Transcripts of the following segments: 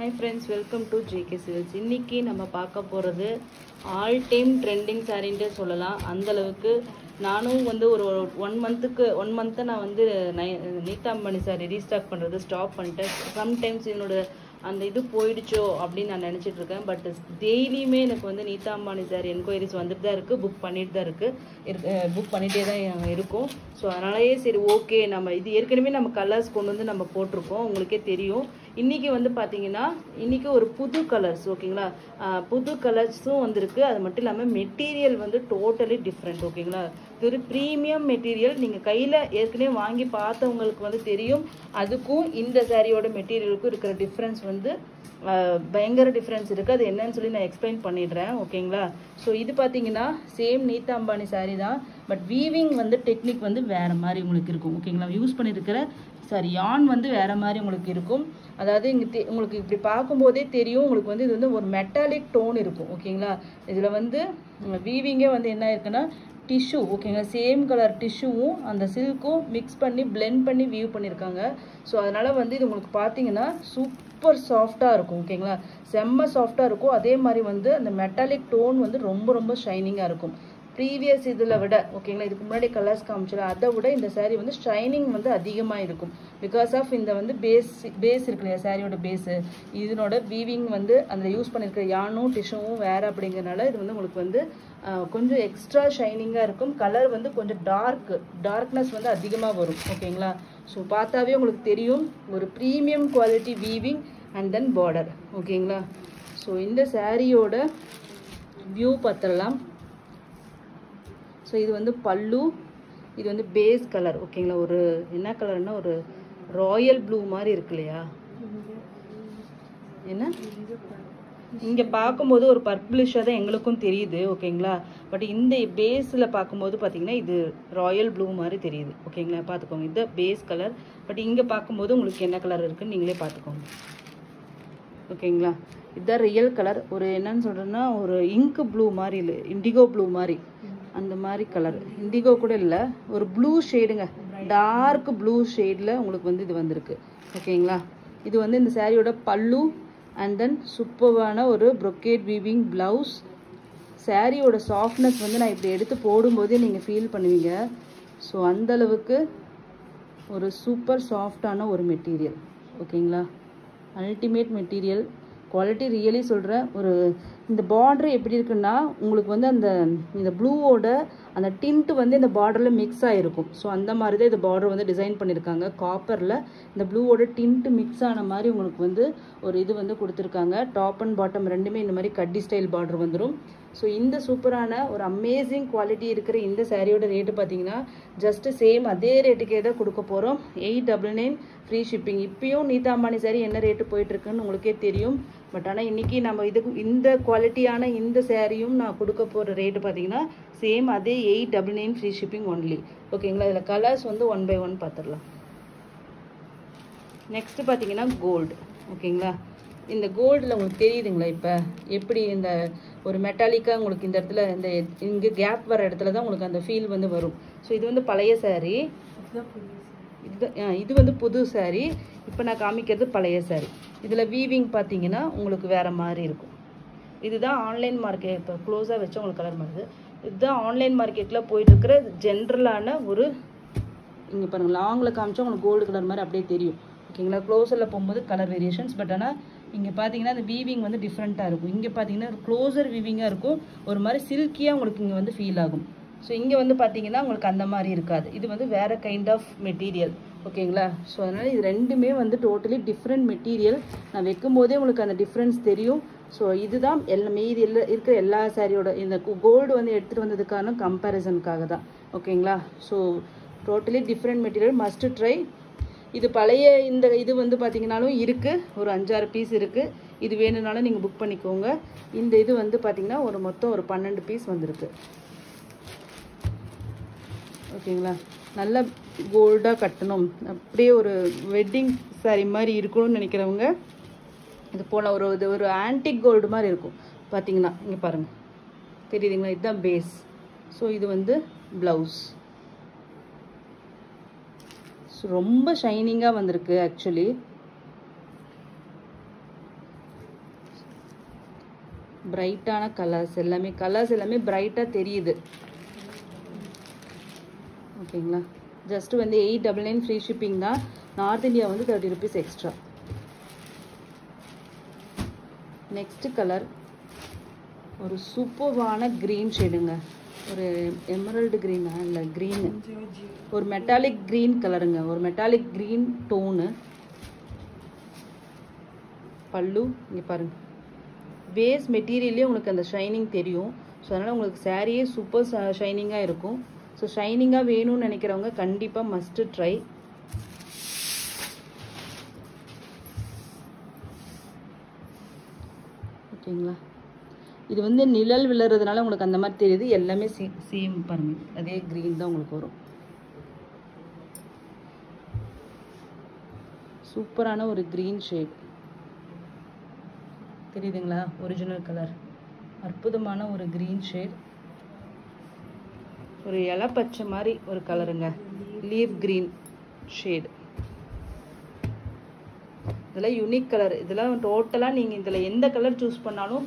Hi friends, welcome to JK Silks. இன்னைக்கு நம்ம பார்க்க போகிறது ஆல் டைம் ட்ரெண்டிங் சாரின்ட்டு சொல்லலாம். அந்தளவுக்கு நானும் வந்து ஒரு ஒன் மந்த்தை நான் வந்து நீத்தாம்பனி சாரி ரீஸ்டாக் பண்ணுறது ஸ்டாப் பண்ணிட்டேன். சம்டைம்ஸ் என்னோட அந்த இது போயிடுச்சோ அப்படின்னு நான் நினச்சிட்டு இருக்கேன். பட் டெய்லியுமே எனக்கு வந்து நீத்தாம்பனி சாரி என்கொயரிஸ் வந்துட்டு தான் இருக்குது, புக் பண்ணிட்டு தான் புக் பண்ணிகிட்டே தான் இருக்கும். ஸோ அதனாலேயே சரி ஓகே, நம்ம இது ஏற்கனவே நம்ம கலர்ஸ் கொண்டு வந்து நம்ம போட்டிருக்கோம், உங்களுக்கே தெரியும். இன்றைக்கி வந்து பார்த்தீங்கன்னா இன்றைக்கி ஒரு புது கலர்ஸ், ஓகேங்களா, புது கலர்ஸும் வந்திருக்கு. அது மட்டும் இல்லாமல் மெட்டீரியல் வந்து டோட்டலி டிஃப்ரெண்ட், ஓகேங்களா. இது ஒரு ப்ரீமியம் மெட்டீரியல். நீங்கள் கையில் ஏற்கனவே வாங்கி பார்த்தவங்களுக்கு வந்து தெரியும். அதுக்கும் இந்த சாரியோட மெட்டீரியலுக்கும் இருக்கிற டிஃப்ரென்ஸ் வந்து பயங்கர டிஃப்ரென்ஸ் இருக்குது. அது என்னன்னு சொல்லி நான் எக்ஸ்பிளைன் பண்ணிடுறேன், ஓகேங்களா. ஸோ இது பார்த்தீங்கன்னா சேம் நீத்தாம்பானி சாரி தான், பட் வீவிங் வந்து டெக்னிக் வந்து வேறு மாதிரி உங்களுக்கு இருக்கும், ஓகேங்களா. யூஸ் பண்ணியிருக்கிற யான் வந்து வேறு மாதிரி உங்களுக்கு இருக்கும். அதாவது இங்கே உங்களுக்கு இப்படி பார்க்கும்போதே தெரியும், உங்களுக்கு வந்து இது வந்து ஒரு மெட்டாலிக் டோன் இருக்கும், ஓகேங்களா. இதில் வந்து வீவிங்கே வந்து என்ன இருக்குன்னா டிஷ்யூ, ஓகேங்களா, சேம் கலர் டிஷ்யூவும் அந்த சில்க்கும் மிக்ஸ் பண்ணி பிளெண்ட் பண்ணி வீவ் பண்ணியிருக்காங்க. ஸோ அதனால் வந்து இது உங்களுக்கு பார்த்தீங்கன்னா சூப்பர் சாஃப்டாக இருக்கும், ஓகேங்களா. செம்ம சாஃப்டாக இருக்கும். அதே மாதிரி வந்து அந்த மெட்டாலிக் டோன் வந்து ரொம்ப ஷைனிங்காக இருக்கும். ப்ரீவியஸ் இதில் விட, ஓகேங்களா, இதுக்கு முன்னாடி கலர்ஸ் காமிச்சிடும், அதை விட இந்த சாரீ வந்து ஷைனிங் வந்து அதிகமாக இருக்கும். பிகாஸ் ஆஃப் இந்த வந்து பேஸ் இருக்கு இல்லையா, சாரியோட பேஸு, இதனோட வீவிங் வந்து அந்த யூஸ் பண்ணியிருக்கிற யானும் டிஷ்யூவும் வேறு அப்படிங்கிறனால இது வந்து உங்களுக்கு வந்து கொஞ்சம் எக்ஸ்ட்ரா ஷைனிங்காக இருக்கும். கலர் வந்து கொஞ்சம் டார்க்னஸ் வந்து அதிகமாக வரும், ஓகேங்களா. ஸோ பார்த்தாவே உங்களுக்கு தெரியும் ஒரு premium quality weaving and then border, ஓகேங்களா. ஸோ இந்த சாரியோட வியூ பார்த்துடலாம். ஸோ இது வந்து பல்லு, இது வந்து பேஸ் கலர், ஓகேங்களா. ஒரு என்ன கலர்னா ஒரு ராயல் ப்ளூ மாதிரி இருக்கு இல்லையா, என்ன இங்கே பார்க்கும்போது ஒரு பர்பிளிஷாக தான் எங்களுக்கும் தெரியுது, ஓகேங்களா. பட் இந்த பேஸில் பார்க்கும்போது பார்த்தீங்கன்னா இது ராயல் ப்ளூ மாதிரி தெரியுது, ஓகேங்களா. பார்த்துக்கோங்க, இது பேஸ் கலர். பட் இங்கே பார்க்கும்போது உங்களுக்கு என்ன கலர் இருக்குன்னு நீங்களே பார்த்துக்கோங்க, ஓகேங்களா. இதுதான் ரியல் கலர். ஒரு என்னன்னு சொல்கிறேன்னா ஒரு இங்கு ப்ளூ மாதிரி இல்லை, இண்டிகோ ப்ளூ மாதிரி, அந்த மாதிரி கலர். இண்டிகோ கூட இல்லை, ஒரு ப்ளூ ஷேடுங்க, டார்க் ப்ளூ ஷேடில் உங்களுக்கு வந்து இது வந்திருக்கு, ஓகேங்களா. இது வந்து இந்த சாரியோட பல்லு அண்ட் தென் சூப்பரான ஒரு ப்ரொக்கேட் வீவிங் ப்ளவுஸ். சாரியோட சாஃப்ட்னஸ் வந்து நான் இப்படி எடுத்து போடும்போதே நீங்கள் ஃபீல் பண்ணுவீங்க. ஸோ அந்தளவுக்கு ஒரு சூப்பர் சாஃப்டான ஒரு மெட்டீரியல், ஓகேங்களா. அல்டிமேட் மெட்டீரியல், குவாலிட்டி ரியலி சொல்கிறேன். ஒரு இந்த பார்டர் எப்படி இருக்குன்னா உங்களுக்கு வந்து இந்த ப்ளூவோட அந்த டிண்ட் வந்து இந்த பார்டரில் மிக்ஸ் ஆகிருக்கும். ஸோ அந்த மாதிரி தான் இந்த பார்டர் வந்து டிசைன் பண்ணியிருக்காங்க. காப்பரில் இந்த ப்ளூவோட டிண்ட் மிக்ஸ் ஆன மாதிரி உங்களுக்கு வந்து ஒரு இது வந்து கொடுத்துருக்காங்க. டாப் அண்ட் பாட்டம் ரெண்டுமே இந்த மாதிரி கட்டி ஸ்டைல் பார்டர் வந்துடும். ஸோ இந்த சூப்பரான ஒரு அமேசிங் குவாலிட்டி இருக்கிற இந்த சாரியோட ரேட்டு பார்த்தீங்கன்னா ஜஸ்ட்டு சேம் அதே ரேட்டுக்கே தான் கொடுக்க போகிறோம். 899 ஃப்ரீ ஷிப்பிங். இப்பயும் நீத்தாம்பானி சாரி என்ன ரேட்டு போயிட்டுருக்குன்னு உங்களுக்கே தெரியும். பட் ஆனால் இன்றைக்கி நம்ம இந்த குவாலிட்டியான இந்த சாரியும் நான் கொடுக்க போகிற ரேட்டு பார்த்தீங்கன்னா சேம் அதே 899 ஃப்ரீ ஷிப்பிங் ஒன்லி, ஓகேங்களா. இதில் கலர்ஸ் வந்து 1 by 1 பார்த்துடலாம். நெக்ஸ்ட்டு பார்த்தீங்கன்னா கோல்டு, ஓகேங்களா. இந்த கோல்டில் உங்களுக்கு தெரியுதுங்களா இப்போ எப்படி இந்த ஒரு மெட்டாலிக்காக உங்களுக்கு இந்த இடத்துல இந்த இங்கே கேப் வர இடத்துல தான் உங்களுக்கு அந்த ஃபீல் வந்து வரும். ஸோ இது வந்து பழைய சாரீ, இது வந்து புது சாரீ. இப்போ நான் காமிக்கிறது பழைய சாரீ. இதில் வீவிங் பார்த்தீங்கன்னா உங்களுக்கு வேறு மாதிரி இருக்கும். இதுதான் ஆன்லைன் மார்க்கெட். இப்போ க்ளோஸாக வச்சு உங்களுக்கு கலர் மாறுது. இதுதான் ஆன்லைன் மார்க்கெட்டில் போயிட்டுருக்கிற ஜென்ரலான ஒரு, இங்கே பாருங்கள், லாங்கில் காமிச்சா உங்களுக்கு கோல்டு கலர் மாதிரி அப்படியே தெரியும், ஓகேங்களா. க்ளோஸரில் போகும்போது கலர் வேரியேஷன்ஸ். பட் ஆனால் இங்கே பார்த்தீங்கன்னா அந்த வீவிங் வந்து டிஃப்ரெண்ட்டாக இருக்கும். இங்கே பார்த்தீங்கன்னா ஒரு க்ளோஸர் வீவிங்காக இருக்கும், ஒரு மாதிரி சில்கியாக உங்களுக்கு இங்கே வந்து ஃபீல் ஆகும். ஸோ இங்கே வந்து பார்த்தீங்கன்னா உங்களுக்கு அந்த மாதிரி இருக்காது. இது வந்து வேறு கைண்ட் ஆஃப் மெட்டீரியல், ஓகேங்களா. ஸோ அதனால் இது ரெண்டுமே வந்து டோட்டலி டிஃப்ரெண்ட் மெட்டீரியல். நான் வைக்கும் போதே உங்களுக்கு அந்த டிஃப்ரென்ஸ் தெரியும். ஸோ இதுதான் மீதி இருக்கிற எல்லா சாரியோட இந்த கோல்டு வந்து எடுத்துகிட்டு வந்ததுக்கான கம்பேரிசனுக்காக தான், ஓகேங்களா. So totally different material, must try. இது பழைய இந்த இது வந்து பார்த்தீங்கன்னாலும் இருக்குது, ஒரு 5-6 பீஸ் இருக்குது. இது வேணும்னாலும் நீங்கள் புக் பண்ணிக்கோங்க. இந்த இது வந்து பார்த்தீங்கன்னா மொத்தம் ஒரு 12 பீஸ் வந்திருக்கு, ஓகேங்களா. நல்ல கோல்டாக கட்டணும், அப்படியே ஒரு வெட்டிங் சாரி மாதிரி இருக்கணும்னு நினைக்கிறவங்க இது போல் ஒரு ஆன்டிக் கோல்டு மாதிரி இருக்கும். பார்த்தீங்கன்னா இங்கே பாருங்கள், தெரியுதுங்களா, இதுதான் பேஸ். ஸோ இது வந்து ப்ளவுஸ். ரொம்ப ஷைனிங்காக வந்திருக்கு ஆக்சுவலி. பிரைட்டான கலர்ஸ் எல்லாமே பிரைட்டாக தெரியுது. ஓகேங்களா, ஜஸ்ட் வந்து 899 ஃப்ரீ ஷிப்பிங் தான். நார்த் இந்தியா வந்து 30 rupees எக்ஸ்ட்ரா. நெக்ஸ்ட் கலர் ஒரு சூப்பர்வான க்ரீன் ஷேடுங்க. ஒரு எமரல்டு க்ரீனா இல்லை க்ரீனு, ஒரு மெட்டாலிக் க்ரீன் கலருங்க. ஒரு மெட்டாலிக் க்ரீன் டோனு. பல்லு இங்கே பாருங்கள், பேஸ் மெட்டீரியல்லே உங்களுக்கு அந்த ஷைனிங் தெரியும். ஸோ அதனால் உங்களுக்கு சாரியே சூப்பர் ஷைனிங்காக இருக்கும். ஸோ ஷைனிங்காக வேணும்னு நினைக்கிறவங்க கண்டிப்பாக மஸ்ட்டு ட்ரை. ஓகேங்களா, இது வந்து நிழல் விழுறதுனால உங்களுக்கு அந்த மாதிரி தெரியுது. எல்லாமே சேம் பாருங்க, அதே க்ரீன் தான் உங்களுக்கு வரும். சூப்பரான ஒரு க்ரீன் ஷேட் தெரியுதுங்களா, ஒரிஜினல் கலர். அற்புதமான ஒரு க்ரீன் ஷேட். ஒரு இலை பச்சை மாதிரி ஒரு கலருங்க, லீவ் க்ரீன் ஷேட். இதெல்லாம் யூனிக் கலர். இதெல்லாம் டோட்டலாக நீங்கள் இதில் எந்த கலர் சூஸ் பண்ணாலும்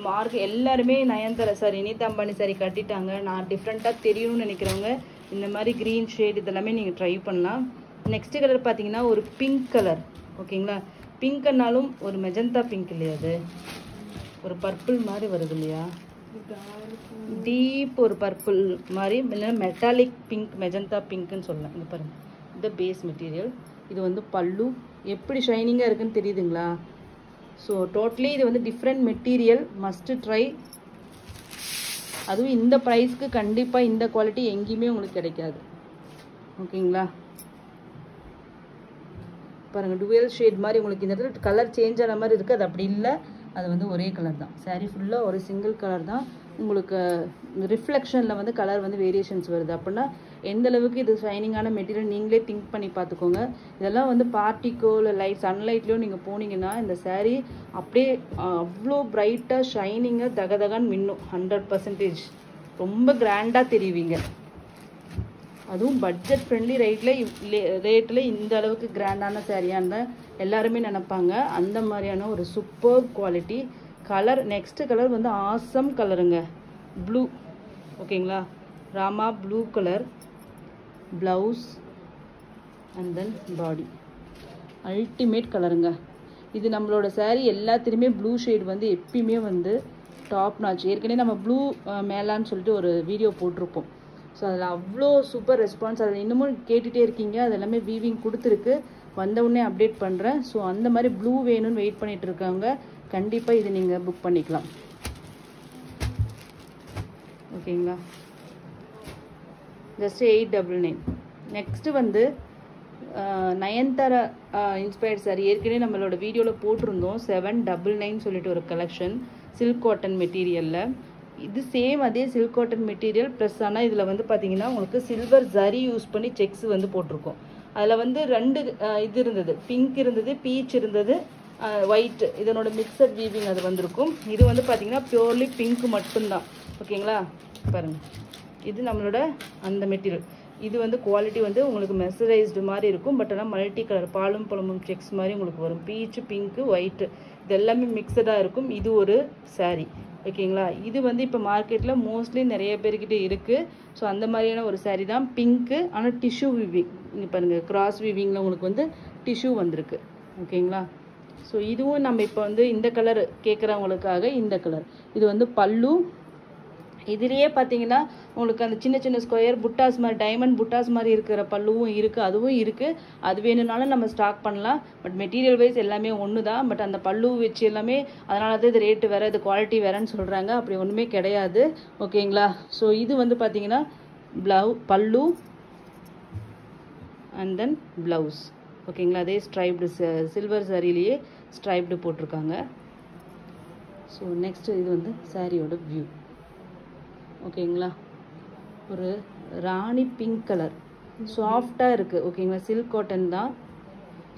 மார்க் எல்லாருமே நயன்தாரா சாரி, நீதா அம்பானி சாரி கட்டிட்டாங்க. நான் டிஃப்ரெண்ட்டாக தெரியணும்னு நினைக்கிறவங்க இந்த மாதிரி க்ரீன் ஷேட் இதெல்லாமே நீங்கள் ட்ரை பண்ணலாம். நெக்ஸ்ட் கலர் பார்த்தீங்கன்னா ஒரு பிங்க் கலர். ஓகேங்களா, பிங்க்னாலும் ஒரு மெஜந்தா பிங்க் இல்லையா, அது ஒரு பர்பிள் மாதிரி வருது இல்லையா, டீப் ஒரு பர்பிள் மாதிரி, இல்லைன்னா மெட்டாலிக் பிங்க், மெஜந்தா பிங்க்னு சொல்லலாம். இது பாருங்கள், இந்த பேஸ் மெட்டீரியல். இது வந்து பல்லு எப்படி ஷைனிங்காக இருக்குன்னு தெரியுதுங்களா. ஸோ டோட்டலி இது வந்து டிஃப்ரெண்ட் மெட்டீரியல், மஸ்ட்டு ட்ரை. அதுவும் இந்த ப்ரைஸ்க்கு கண்டிப்பாக இந்த குவாலிட்டி எங்கேயுமே உங்களுக்கு கிடைக்காது. ஓகேங்களா, பாருங்கள் டுவெல் ஷேட் மாதிரி உங்களுக்கு இந்த இடத்துல கலர் சேஞ்ச் ஆன மாதிரி இருக்குது. அது அப்படி இல்லை, அது வந்து ஒரே கலர் தான். சாரீ ஃபுல்லாக ஒரு சிங்கிள் கலர் தான். உங்களுக்கு ரிஃப்ளெக்ஷனில் வந்து கலர் வந்து வேரியேஷன்ஸ் வருது. அப்படின்னா எந்த அளவுக்கு இது ஷைனிங்கான மெட்டீரியல் நீங்களே திங்க் பண்ணி பார்த்துக்கோங்க. இதெல்லாம் வந்து பார்ட்டிக்கோ இல்லை லைட் சன்லைட்லேயோ நீங்கள் போனீங்கன்னா இந்த சாரீ அப்படியே அவ்வளோ பிரைட்டாக ஷைனிங்காக தகதகான்னு மின்னும். 100% ரொம்ப கிராண்டாக தெரிவிங்க. அதுவும் பட்ஜெட் ஃப்ரெண்ட்லி ரேட்டில் இந்த அளவுக்கு கிராண்டான சாரியான்னு தான் எல்லாருமே நினைப்பாங்க. அந்த மாதிரியான ஒரு super quality colour. Next colour வந்து ஆசம் கலருங்க, ப்ளூ. ஓகேங்களா, Rama blue colour blouse and then body. Ultimate கலருங்க. இது நம்மளோட சாரீ எல்லாத்துலேயுமே ப்ளூ ஷேட் வந்து எப்பயுமே வந்து டாப் நாச். ஏற்கனவே நம்ம ப்ளூ மேலான்னு சொல்லிட்டு ஒரு வீடியோ போட்டிருப்போம். ஸோ அதில் அவ்வளோ சூப்பர் ரெஸ்பான்ஸ். அதில் இன்னமும் கேட்டுகிட்டே இருக்கீங்க. அது எல்லாமே வீவிங் கொடுத்துருக்கு, வந்தவுடனே அப்டேட் பண்ணுறேன். ஸோ அந்த மாதிரி ப்ளூ வேணும்னு வெயிட் பண்ணிகிட்டு இருக்காங்க, கண்டிப்பாக இது நீங்கள் புக் பண்ணிக்கலாம். ஓகேங்களா, ஜஸ்ட் 899. நெக்ஸ்ட்டு வந்து நயன்தாரா இன்ஸ்பயர்ட் சாரி ஏற்கனவே நம்மளோட வீடியோவில் போட்டிருந்தோம். 799 சொல்லிட்டு ஒரு கலெக்ஷன் சில்க் காட்டன் மெட்டீரியலில். இது சேம் அதே சில்க் காட்டன் மெட்டீரியல் ப்ளஸ். ஆனால் இதில் வந்து பார்த்தீங்கன்னா உங்களுக்கு சில்வர் ஜரி யூஸ் பண்ணி செக்ஸ் வந்து போட்டிருக்கோம். அதில் வந்து 2 இது இருந்தது, பிங்க் இருந்தது, பீச் இருந்தது, ஒயிட். இதனோட மிக்சட் வீவிங் அது வந்திருக்கும். இது வந்து பார்த்தீங்கன்னா பியூர்லி பிங்க் மட்டும்தான். ஓகேங்களா, பாருங்கள், இது நம்மளோட அந்த மெட்டீரியல். இது வந்து குவாலிட்டி வந்து உங்களுக்கு மெசரைஸ்டு மாதிரி இருக்கும். பட் ஆனால் மல்டி கலர் பாலும் பழமும் செக்ஸ் மாதிரி உங்களுக்கு வரும். பீச்சு, பிங்க்கு, ஒயிட்டு இது எல்லாமே மிக்சடாக இருக்கும். இது ஒரு சாரீ. ஓகேங்களா, இது வந்து இப்போ மார்க்கெட்டில் மோஸ்ட்லி நிறைய பேர்கிட்ட இருக்குது. ஸோ அந்த மாதிரியான ஒரு சாரீ தான் பிங்க்கு. ஆனால் டிஷ்யூ வீவிங் இங்கே பாருங்கள், கிராஸ் வீவிங்கில் உங்களுக்கு வந்து டிஷ்யூ வந்திருக்கு. ஓகேங்களா, ஸோ இதுவும் நம்ம இப்போ வந்து இந்த கலர் கேட்குறவங்களுக்காக இந்த கலர். இது வந்து பல்லு. இதுலேயே பார்த்தீங்கன்னா உங்களுக்கு அந்த சின்ன சின்ன ஸ்கொயர் புட்டாஸ் மாதிரி, டைமண்ட் புட்டாஸ் மாதிரி இருக்கிற பல்லுவும் இருக்குது, அதுவும் இருக்குது. அது வேணும்னாலும் நம்ம ஸ்டாக் பண்ணலாம். பட் மெட்டீரியல் வைஸ் எல்லாமே ஒன்று தான். பட் அந்த பல்லு வச்சு எல்லாமே அதனால தான் இது ரேட்டு வேறு, இது குவாலிட்டி வேறுன்னு சொல்கிறாங்க. அப்படி ஒன்றுமே கிடையாது. ஓகேங்களா, ஸோ இது வந்து பார்த்தீங்கன்னா பல்லு அண்ட் தென் ப்ளவுஸ். ஓகேங்களா, அதே ஸ்ட்ரைப்டு சில்வர் சாரிலேயே ஸ்ட்ரைப்டு போட்டிருக்காங்க. ஸோ நெக்ஸ்ட் இது வந்து சாரியோட வியூ. ஓகேங்களா, ஒரு ராணி பிங்க் கலர் சாஃப்டாக இருக்குது. ஓகேங்களா, சில்க் காட்டன் தான்,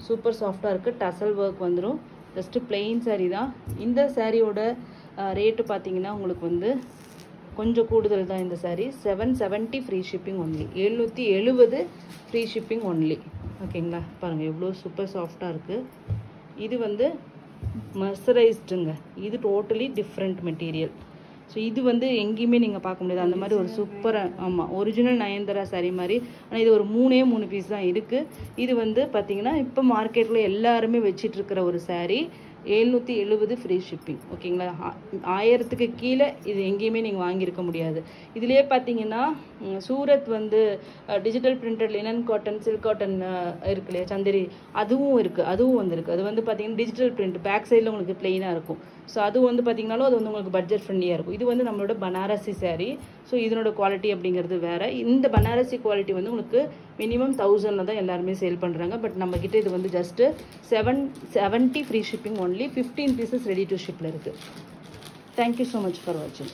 சூப்பர் சாஃப்டாக இருக்குது. டசல் ஒர்க் வந்துடும். ஜஸ்ட்டு பிளெயின் சாரீ தான். இந்த சாரியோட ரேட்டு பார்த்தீங்கன்னா உங்களுக்கு வந்து கொஞ்சம் கூடுதல் தான். இந்த sari 770 free shipping only. 770 free shipping only. ஓகேங்களா, பாருங்கள் எவ்வளோ சூப்பர் சாஃப்டாக இருக்குது. இது வந்து மர்சரைஸ்டுங்க. இது டோட்டலி டிஃப்ரெண்ட் மெட்டீரியல். ஸோ இது வந்து எங்கேயுமே நீங்கள் பார்க்க முடியாது. அந்த மாதிரி ஒரு சூப்பராக, ஆமாம், ஒரிஜினல் நயன்தாரா சாரீ மாதிரி. ஆனால் இது ஒரு 3 பீஸ் தான் இருக்குது. இது வந்து பார்த்தீங்கன்னா இப்போ மார்க்கெட்டில் எல்லாருமே வச்சிட்ருக்கிற ஒரு சாரீ. 770 free shipping. ஓகேங்களா? 1000க்கு கீழே இது எங்கேயுமே நீங்கள் வாங்கியிருக்க முடியாது. இதுலேயே பார்த்தீங்கன்னா சூரத் வந்து digital printed linen cotton, silk cotton இருக்கு இல்லையா, சந்தேரி, அதுவும் இருக்குது. அதுவும் வந்துருக்கு. அது வந்து பார்த்தீங்கன்னா டிஜிட்டல் பிரிண்ட், பேக் சைடில் உங்களுக்கு பிளெயினாக இருக்கும். ஸோ அது வந்து பார்த்தீங்கன்னாலும் அது வந்து உங்களுக்கு பட்ஜெட் ஃப்ரெண்ட்லியாக இருக்கும். இது வந்து நம்மளோட பனாரசி சாரீ. ஸோ இதனோட குவாலிட்டி அப்படிங்கிறது வேறு. இந்த பனாரசி குவாலிட்டி வந்து உங்களுக்கு மினிமம் 1000ல் தான் எல்லாருமே சேல் பண்ணுறாங்க. பட் நம்மக்கிட்ட இது வந்து just 770 free shipping only. 15 pieces ready to ஷிப்பில் இருக்குது. தேங்க்யூ ஸோ மச் ஃபார் வாட்சிங்.